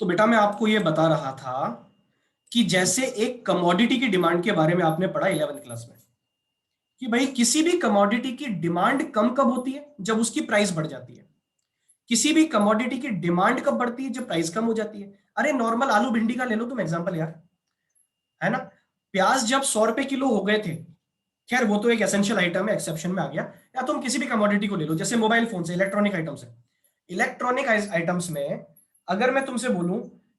तो बेटा मैं आपको ये बता रहा था कि जैसे एक कमोडिटी की डिमांड के बारे में आपने पढ़ा 11वीं क्लास में कि भाई किसी भी कमोडिटी की डिमांड कम कब होती है, जब उसकी प्राइस बढ़ जाती है। किसी भी कमोडिटी की डिमांड कब बढ़ती है, जब प्राइस कम हो जाती है। अरे नॉर्मल आलू भिंडी का ले लो तुम एग्जांपल यार, है ना। प्याज जब 100 रुपए किलो हो गए थे, खैर वो तो एक एसेंशियल आइटम है, एक्सेप्शन में आ गया। या तुम किसी भी कमोडिटी को ले लो, जैसे मोबाइल फोन से, इलेक्ट्रॉनिक आइटम्स है। इलेक्ट्रॉनिक आइटम्स में अगर मैं तुमसे बोलूं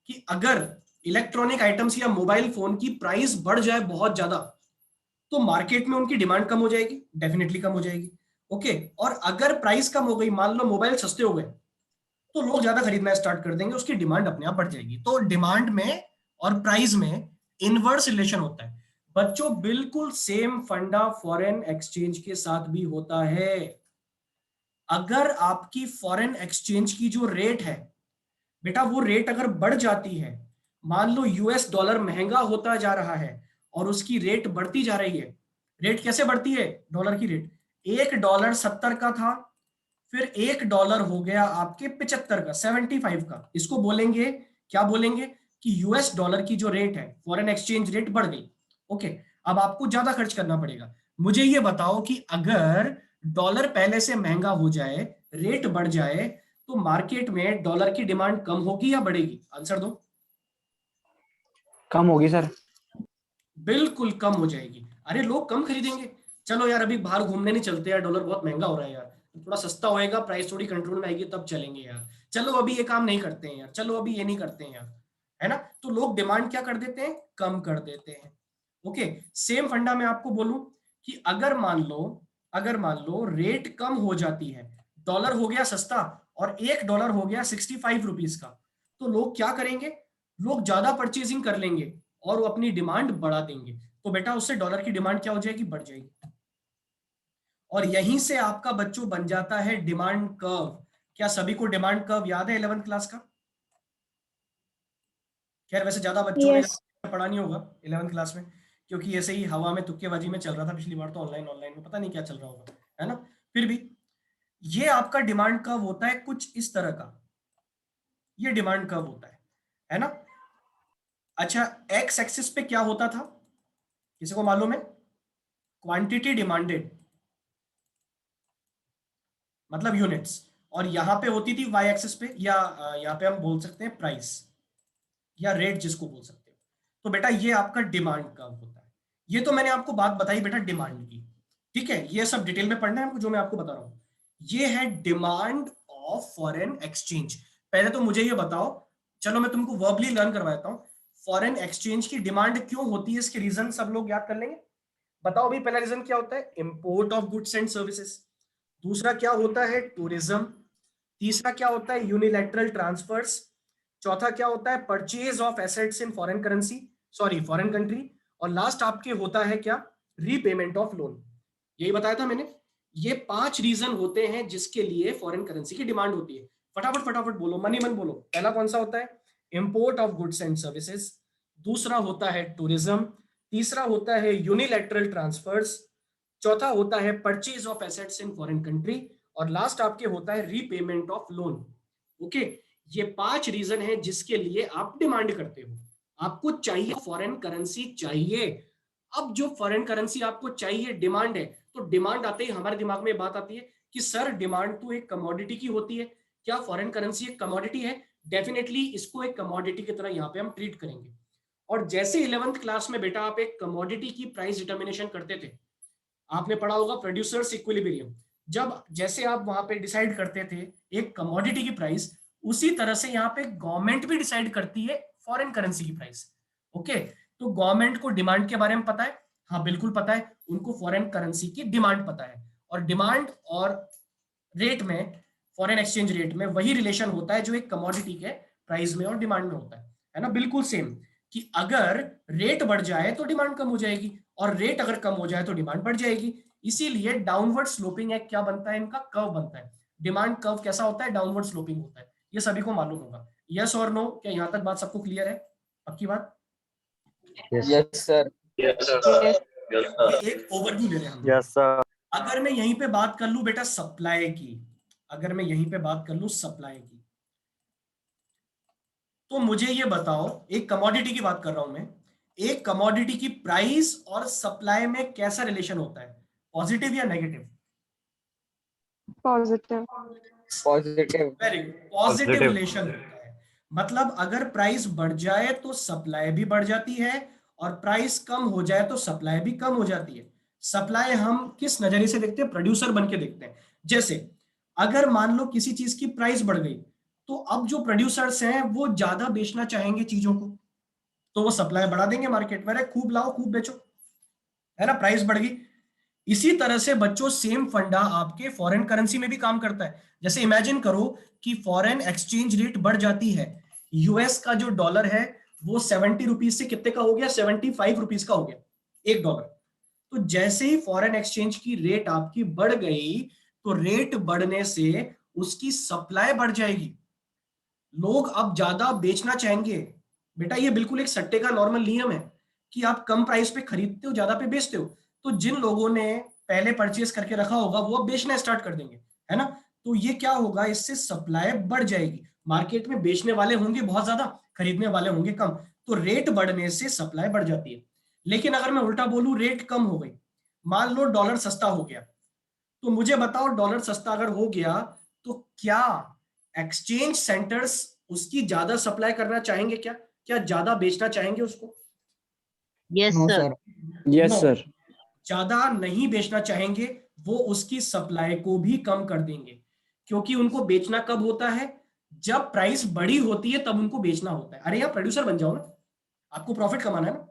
कि अगर इलेक्ट्रॉनिक आइटम्स या मोबाइल फोन की प्राइस बढ़ जाए बहुत ज्यादा, तो मार्केट में उनकी डिमांड कम हो जाएगी, डेफिनेटली कम हो जाएगी। ओके, और अगर प्राइस कम हो गई, मान लो मोबाइल सस्ते हो गए, तो लोग ज्यादा खरीदना स्टार्ट कर देंगे, उसकी डिमांड अपने आप बढ़ जाएगी। तो डिमांड में और प्राइस में इनवर्स रिलेशन होता है बच्चों। बिल्कुल सेम फंडा फॉरेन एक्सचेंज के साथ भी होता है। अगर आपकी फॉरेन एक्सचेंज की जो रेट है बेटा, वो रेट अगर बढ़ जाती है, मान लो यूएस डॉलर महंगा होता जा रहा है और उसकी रेट बढ़ती जा रही है। रेट कैसे बढ़ती है? डॉलर की रेट $1 70 का था, फिर $1 हो गया आपके 75 का, 75 का। इसको बोलेंगे, क्या बोलेंगे कि यूएस डॉलर की जो रेट है, फॉरेन एक्सचेंज रेट बढ़ गई। ओके, अब आपको ज्यादा खर्च करना पड़ेगा। मुझे ये बताओ कि अगर डॉलर पहले से महंगा हो जाए, रेट बढ़ जाए, तो मार्केट में डॉलर की डिमांड कम होगी या बढ़ेगी? आंसर दो। कम होगी सर। बिल्कुल कम हो जाएगी। अरे लोग कम खरीदेंगे। चलो यार अभी बाहर घूमने नहीं चलते यार, डॉलर बहुत महंगा हो रहा है यार, थोड़ा सस्ता होएगा, प्राइस थोड़ी कंट्रोल में आएगी, तब चलेंगे यार। चलो अभी ये काम नहीं करते हैं यार, चलो अभी ये नहीं करते हैं यार, है ना। तो लोग डिमांड क्या कर देते हैं? कम कर देते हैं। ओके, सेम फंडा मैं आपको बोलूं कि अगर मान लो रेट कम हो जाती है, डॉलर हो गया सस्ता और $1 हो गया 65 रुपीज का, तो लोग क्या करेंगे? लोग ज्यादा परचेजिंग कर लेंगे और वो अपनी डिमांड बढ़ा देंगे। तो बेटा उससे डॉलर की डिमांड क्या हो जाएगी? बढ़ जाएगी। और यहीं से आपका बच्चों बन जाता है डिमांड कर्व। क्या सभी को डिमांड कर्व याद है 11वीं क्लास का? खैर वैसे ज्यादा बच्चों ने यस। पढ़ा नहीं होगा 11वीं क्लास में, क्योंकि ऐसे ही हवा में तुक्केबाजी में चल रहा था पिछली बार, तो ऑनलाइन ऑनलाइन में पता नहीं क्या चल रहा होगा, है ना। फिर भी ये आपका डिमांड कर्व होता है कुछ इस तरह का। ये डिमांड कर्व होता है ना। अच्छा, एक्स एक्सिस पे क्या होता था, किसी को मालूम है? क्वांटिटी डिमांडेड, मतलब यूनिट्स। और यहां पे होती थी वाई एक्सिस पे, या यहाँ पे हम बोल सकते हैं प्राइस या रेट जिसको बोल सकते हो। तो बेटा ये आपका डिमांड कर्व होता है। ये तो मैंने आपको बात बताई बेटा डिमांड की, ठीक है। ये सब डिटेल में पढ़ना है हमको जो मैं आपको बता रहा हूं। ये है डिमांड ऑफ फॉरेन एक्सचेंज। पहले तो मुझे ये बताओ, चलो मैं तुमको वर्बली लर्न करवाता हूँ। फॉरेन एक्सचेंज की डिमांड क्यों होती है, इसके रीजन सब लोग याद कर लेंगे। बताओ भाई, पहला रीजन क्या होता है? Import of goods and services. दूसरा क्या होता है? टूरिज्म। तीसरा क्या होता है? Unilateral transfers. चौथा क्या होता है? Purchase of assets in foreign currency, sorry foreign country. और लास्ट आपके होता है क्या? Repayment of loan. यही बताया था मैंने। ये 5 रीजन होते हैं जिसके लिए फॉरेन करेंसी की डिमांड होती है। फटाफट फटाफट बोलो, मनी मन बोलो। पहला कौन सा होता है? Import of goods and services. दूसरा होता है टूरिज्म। तीसरा होता है यूनिलैटरल ट्रांसफर्स। चौथा होता है purchase of assets in foreign country. और लास्ट आपके होता है रीपेमेंट ऑफ लोन। ओके, ये 5 रीजन है जिसके लिए आप डिमांड करते हो। आपको चाहिए फॉरेन करेंसी चाहिए। अब जो फॉरेन करेंसी आपको चाहिए, डिमांड है, तो डिमांड आते ही हमारे दिमाग में बात आती है कि सर डिमांड तो एक कमोडिटी की होती है। क्या फॉरेन करेंसी एक कमोडिटी है? डेफिनेटली इसको एक कमोडिटी की तरह यहाँ पे हम ट्रीट करेंगे। और जैसे 11वीं क्लास में बेटा आप एक कमोडिटी की प्राइस डिटर्मिनेशन करते थे, आपने पढ़ा होगा प्रोड्यूसर्स इक्विलिब्रियम। जब जैसे आप वहां पे डिसाइड करते थे एक कमोडिटी की प्राइस, उसी तरह से यहाँ पे गवर्नमेंट भी डिसाइड करती है फॉरेन करेंसी की प्राइस। ओके, तो गवर्नमेंट को डिमांड के बारे में पता है, हाँ बिल्कुल पता है, उनको फॉरेन करेंसी की डिमांड पता है। और डिमांड और रेट में, फॉरेन एक्सचेंज रेट में वही रिलेशन होता है जो एक कमोडिटी के प्राइस में और डिमांड में होता है ना। बिल्कुल सेम, कि अगर रेट बढ़ जाए तो डिमांड कम हो जाएगी, और रेट अगर कम हो जाए तो डिमांड बढ़ जाएगी। इसीलिए डाउनवर्ड स्लोपिंग एक क्या बनता है, इनका कर्व बनता है। डिमांड कर्व कैसा होता है? डाउनवर्ड स्लोपिंग होता है। ये सभी को मालूम होगा। यस और नो, क्या यहाँ तक बात सबको क्लियर है? पक्की बात? Yes yes sir. Yes yes. ये एक ओवरव्यू ले रहे हैं हम लोग। Yes sir. अगर मैं यहीं पे बात कर लूं बेटा सप्लाई की, अगर मैं यहीं पे बात कर लूं सप्लाई की, तो मुझे ये बताओ, एक कमोडिटी की बात कर रहा हूं मैं, एक कमोडिटी की प्राइस और सप्लाई में कैसा रिलेशन होता है, पॉजिटिव या negative? Positive. Positive. Very good, positive positive. Relation होता है। मतलब अगर प्राइस बढ़ जाए तो सप्लाई भी बढ़ जाती है, और प्राइस कम हो जाए तो सप्लाई भी कम हो जाती है। सप्लाई हम किस नजरिए से देखते हैं? प्रोड्यूसर बन के देखते हैं। जैसे अगर मान लो किसी चीज की प्राइस बढ़ गई, तो अब जो प्रोड्यूसर्स हैं वो ज्यादा बेचना चाहेंगे चीजों को, तो वो सप्लाई बढ़ा देंगे मार्केट में, अरे खूब लाओ खूब बेचो, है ना, प्राइस बढ़ गई। इसी तरह से बच्चों सेम फंडा आपके फॉरेन करेंसी में भी काम करता है। जैसे इमेजिन करो कि फॉरेन एक्सचेंज रेट बढ़ जाती है, यूएस का जो डॉलर है वो 70 रुपीज से कितने का हो गया, 75 रुपीज का हो गया एक डॉलर। तो जैसे ही फॉरेन एक्सचेंज की रेट आपकी बढ़ गई, तो रेट बढ़ने से उसकी सप्लाई बढ़ जाएगी, लोग अब ज्यादा बेचना चाहेंगे। बेटा ये बिल्कुल एक सट्टे का नॉर्मल नियम है कि आप कम प्राइस पे खरीदते हो, ज्यादा पे बेचते हो, तो जिन लोगों ने पहले परचेज करके रखा होगा वो अब बेचना स्टार्ट कर देंगे, है ना। तो ये क्या होगा, इससे सप्लाई बढ़ जाएगी, मार्केट में बेचने वाले होंगे बहुत ज्यादा, खरीदने वाले होंगे कम, तो रेट बढ़ने से सप्लाई बढ़ जाती है। लेकिन अगर मैं उल्टा बोलूं, रेट कम हो गई, मान लो डॉलर सस्ता हो गया, तो मुझे बताओ डॉलर सस्ता अगर हो गया, तो क्या एक्सचेंज सेंटर्स उसकी ज्यादा सप्लाई करना चाहेंगे? क्या क्या ज्यादा बेचना चाहेंगे उसको? Yes no sir. Sir. Yes no, sir. ज्यादा नहीं बेचना चाहेंगे, वो उसकी सप्लाई को भी कम कर देंगे। क्योंकि उनको बेचना कब होता है, जब प्राइस बड़ी होती है तब उनको बेचना होता है। अरे यार प्रोड्यूसर बन जाओ ना, आपको प्रॉफिट कमाना है ना।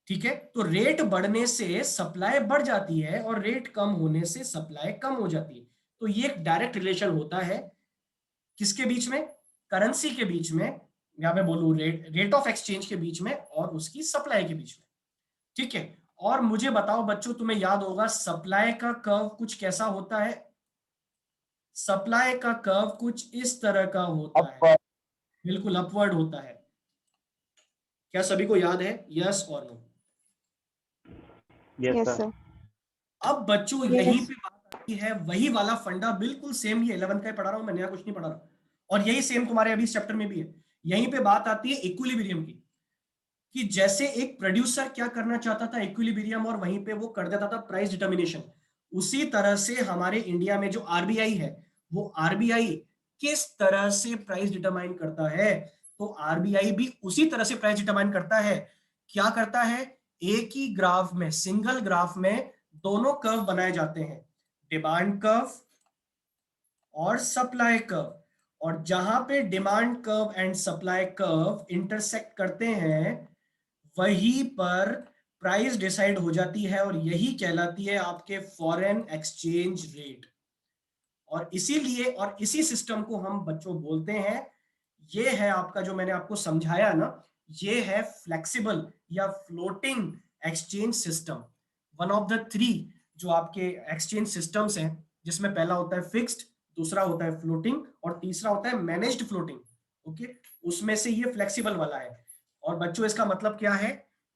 ठीक है, तो रेट बढ़ने से सप्लाई बढ़ जाती है और रेट कम होने से सप्लाई कम हो जाती है। तो ये एक डायरेक्ट रिलेशन होता है किसके बीच में, करेंसी के बीच में, या मैं बोलूं रेट ऑफ एक्सचेंज के बीच में और उसकी सप्लाई के बीच में। ठीक है, और मुझे बताओ बच्चों, तुम्हें याद होगा सप्लाई का कर्व कुछ कैसा होता है? सप्लाई का कर्व कुछ इस तरह का होता है, अपवर्ड। बिल्कुल अपवर्ड होता है। क्या सभी को याद है, यस और no? Yes yes sir. Sir. अब बच्चों यहीं यस। पे बात आती है, वही वाला फंडा बिल्कुल सेम, ये 11th का ही पढ़ा रहा हूं मैं, नया कुछ नहीं पढ़ा रहा, और यही सेम तुम्हारे अभी इस चैप्टर में भी है। यहीं पे बात आती है इक्विलिब्रियम की, कि जैसे एक प्रोड्यूसर क्या करना चाहता था, इक्विलिब्रियम, और वहीं पे वो कर देता था प्राइस डिटर्मिनेशन। उसी तरह से हमारे इंडिया में जो आरबीआई है, वो आरबीआई किस तरह से प्राइस डिटरमाइन करता है, तो आरबीआई भी उसी तरह से प्राइस डिटरमाइन करता है। क्या करता है, एक ही ग्राफ में, सिंगल ग्राफ में दोनों कर्व बनाए जाते हैं, डिमांड कर्व और सप्लाई कर्व। और जहां पे demand curve and supply curve intersect करते हैं, वहीं पर प्राइस डिसाइड हो जाती है, और यही कहलाती है आपके फॉरेन एक्सचेंज रेट। और इसीलिए, और इसी सिस्टम को हम बच्चों बोलते हैं, ये है आपका जो मैंने आपको समझाया ना, ये है फ्लेक्सिबल या floating exchange system. One of the three जो आपके एक्सचेंज सिस्टम्स हैं, जिसमें पहला होता है फिक्स्ड, दूसरा होता है फ्लोटिंग, और तीसरा होता है मैनेज्ड फ्लोटिंग। ओके, उसमें से ये फ्लेक्सिबल वाला है। और बच्चों इसका मतलब क्या है,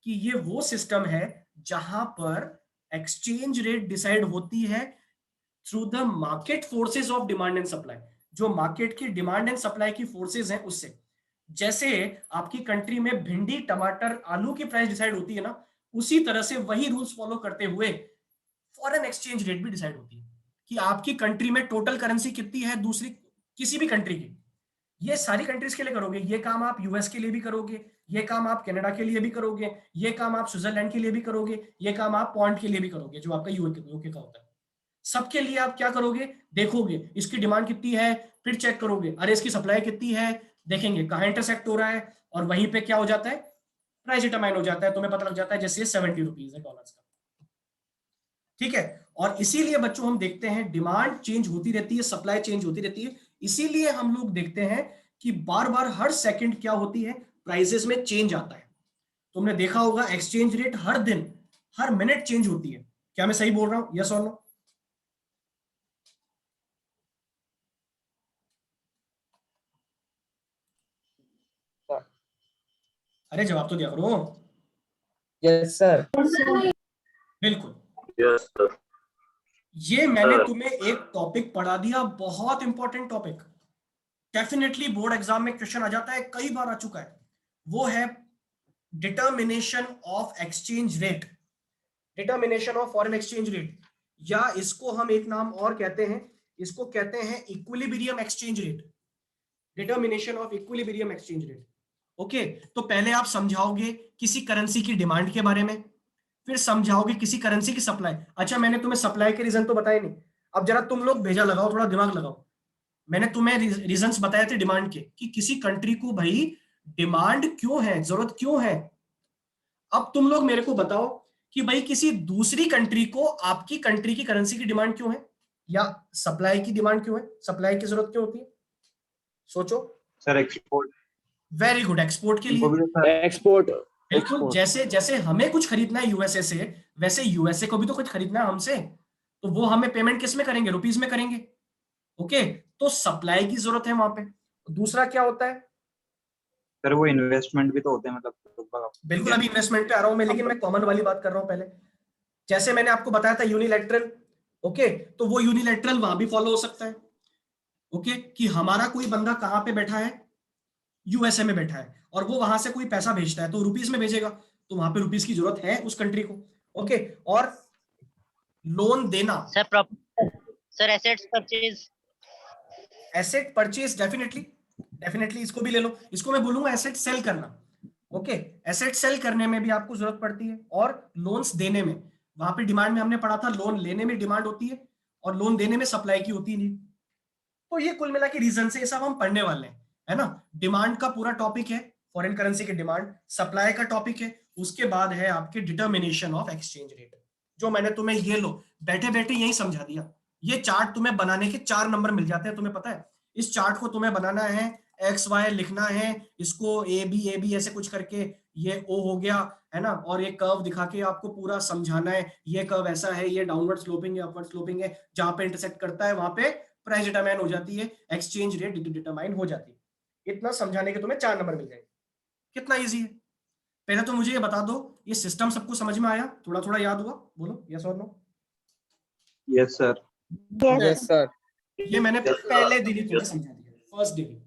कि ये वो सिस्टम है जहां पर एक्सचेंज रेट डिसाइड होती है through the market forces of demand and supply, जो मार्केट की डिमांड एंड सप्लाई की फोर्सेस हैं उससे। जैसे आपकी कंट्री में भिंडी, टमाटर, आलू की प्राइस डिसाइड होती है ना, उसी तरह से वही रूल्स फॉलो करते हुए फॉरेन एक्सचेंज रेट भी डिसाइड होती है, कि आपकी कंट्री में टोटल करेंसी कितनी है दूसरी किसी भी कंट्री की। ये सारी कंट्रीज के लिए करोगे, ये काम आप यूएस के लिए भी करोगे, ये काम आप कनाडा के लिए भी करोगे, ये काम आप स्विट्जरलैंड के लिए भी करोगे, ये काम आप पॉइंट के लिए भी करोगे, जो आपका यूके का होता है। सबके लिए आप क्या करोगे, देखोगे इसकी डिमांड कितनी है, फिर चेक करोगे अरे इसकी सप्लाई कितनी है, देखेंगे कहां इंटरसेक्ट हो रहा है, और वहीं पे क्या हो जाता है, प्राइस डिटरमाइन हो जाता है, तुम्हें पता लग जाता है जैसे 70 रुपीज है डॉलर्स का। ठीक है, और इसीलिए बच्चों हम देखते हैं डिमांड चेंज होती रहती है, सप्लाई चेंज होती रहती है। इसीलिए हम लोग देखते हैं कि बार बार हर सेकंड क्या होती है, प्राइसेस में चेंज आता है। तुमने देखा होगा एक्सचेंज रेट हर दिन, हर मिनट चेंज होती है। क्या मैं सही बोल रहा हूं, यस और नो? अरे जवाब तो दिया करो। Yes sir. बिल्कुल, यस सर। ये मैंने तुम्हें एक टॉपिक पढ़ा दिया, बहुत important topic, definitely board exam में क्वेश्चन आ जाता है, कई बार आ चुका है, वो है determination of exchange rate, determination of foreign exchange rate, या इसको हम एक नाम और कहते हैं, इसको कहते हैं equilibrium exchange rate, determination of equilibrium exchange rate. Okay, तो पहले आप समझाओगे किसी करेंसी की डिमांड के बारे में, फिर समझाओगे किसी करेंसी की सप्लाई। अच्छा, मैंने तुम्हें सप्लाई के रीजन तो बताए नहीं, अब जरा तुम लोग भेजा लगाओ, थोड़ा दिमाग लगाओ। मैंने तुम्हें रीजंस बताए थे डिमांड के, कि किसी कंट्री को भाई डिमांड क्यों है, जरूरत क्यों है। अब तुम लोग मेरे को बताओ कि भाई किसी दूसरी कंट्री को आपकी कंट्री की करेंसी की डिमांड क्यों है, या सप्लाई की डिमांड क्यों है, सप्लाई की जरूरत क्यों होती है, सोचो। Sir export, very good, export के उनको लिए। भी तो सर एक्सपोर्ट। बिल्कुल, एक्सपोर्ट। जैसे जैसे हमें कुछ खरीदना है यूएसए से, वैसे यूएसए को भी तो कुछ खरीदना है हमसे, तो वो हमें पेमेंट किस में करेंगे, रुपीज में करेंगे। ओके, तो सप्लाई की जरूरत है वहां पे। दूसरा क्या होता है, सर वो इन्वेस्टमेंट भी तो होते हैं, मतलब लगभग बिल्कुल अभी इन्वेस्टमेंट पे आ रहा हूं मैं, लेकिन मैं कॉमन वाली बात कर रहा हूं पहले। जैसे मैंने आपको बताया था यूनिलैटरल, ओके, तो वो यूनिलैटरल वहां भी फॉलो हो सकता है। ओके, कि हमारा कोई बंदा कहां पे बैठा है, यूएसए में बैठा है, और वो वहां से कोई पैसा भेजता है तो रुपीज में भेजेगा, तो वहां पे रुपीज की जरूरत है उस कंट्री को। ओके, और लोन देना, sir assets purchase, asset purchase, definitely definitely इसको भी ले लो, इसको मैं बोलूंगा एसेट सेल करना। ओके, एसेट सेल करने में भी आपको जरूरत पड़ती है, और लोन्स देने में, वहां पे डिमांड में हमने पढ़ा था लोन लेने में डिमांड होती है और लोन देने में सप्लाई की होती नहीं। तो ये कुल मिला के रीजन से ये सब हम पढ़ने वाले हैं, है ना। डिमांड का पूरा टॉपिक है, फॉरेन करेंसी की डिमांड, सप्लाई का टॉपिक है, उसके बाद है आपके डिटर्मिनेशन ऑफ एक्सचेंज रेट, जो मैंने तुम्हें ये लो बैठे बैठे यही समझा दिया। ये चार्ट तुम्हें बनाने के 4 नंबर मिल जाते हैं, तुम्हें पता है। इस चार्ट को तुम्हें बनाना है, एक्स वाई लिखना है, इसको ए बी ऐसे कुछ करके, ये ओ हो गया, है ना, और ये कर्व दिखा के आपको पूरा समझाना है, ये कर्व ऐसा है, ये डाउनवर्ड स्लोपिंग है, अपवर्ड स्लोपिंग है, जहां पे इंटरसेक्ट करता है वहां पे प्राइस डिटरमाइन हो जाती है, एक्सचेंज रेट डिटरमाइन हो जाती है। इतना समझाने के तुम्हें 4 नंबर मिल जाएंगे। कितना इजी है। पहले तो मुझे ये बता दो, ये सिस्टम सबको समझ में आया, थोड़ा थोड़ा याद हुआ, बोलो यस और no. Yes sir. Yes sir. ये मैंने पहले दिन ही तुम्हें समझा दिया, फर्स्ट डे ही।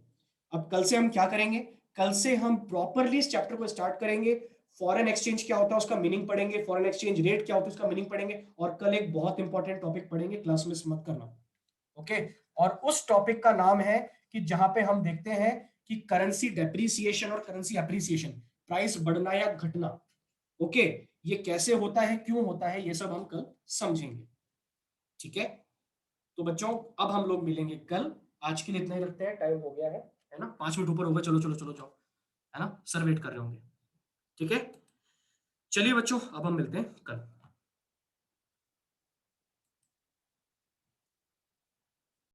अब कल से हम क्या करेंगे, कल से हम प्रॉपरली इस चैप्टर को स्टार्ट करेंगे। फॉरेन एक्सचेंज क्या होता है उसका मीनिंग पढ़ेंगे, फॉरेन एक्सचेंज रेट क्या होता है उसका मीनिंग पढ़ेंगे, और कल एक बहुत इंपॉर्टेंट टॉपिक पढ़ेंगे, क्लास मिस मत करना। ओके, और उस टॉपिक का नाम है कि जहां पे हम देखते हैं कि करेंसी डेप्रिसिएशन और करेंसी अप्रिसिएशन, प्राइस बढ़ना या घटना। ओके, ये कैसे होता है, क्यों होता है, ये सब हम कल समझेंगे। ठीक है, तो बच्चों अब हम लोग मिलेंगे कल। आज के लिए इतना ही रखते हैं, टाइम हो गया है ना, 5 मिनट ऊपर हो गया, चलो चलो चलो जाओ, है ना, सर वेट कर रहे होंगे। ठीक है, चलिए बच्चों अब हम मिलते हैं कल।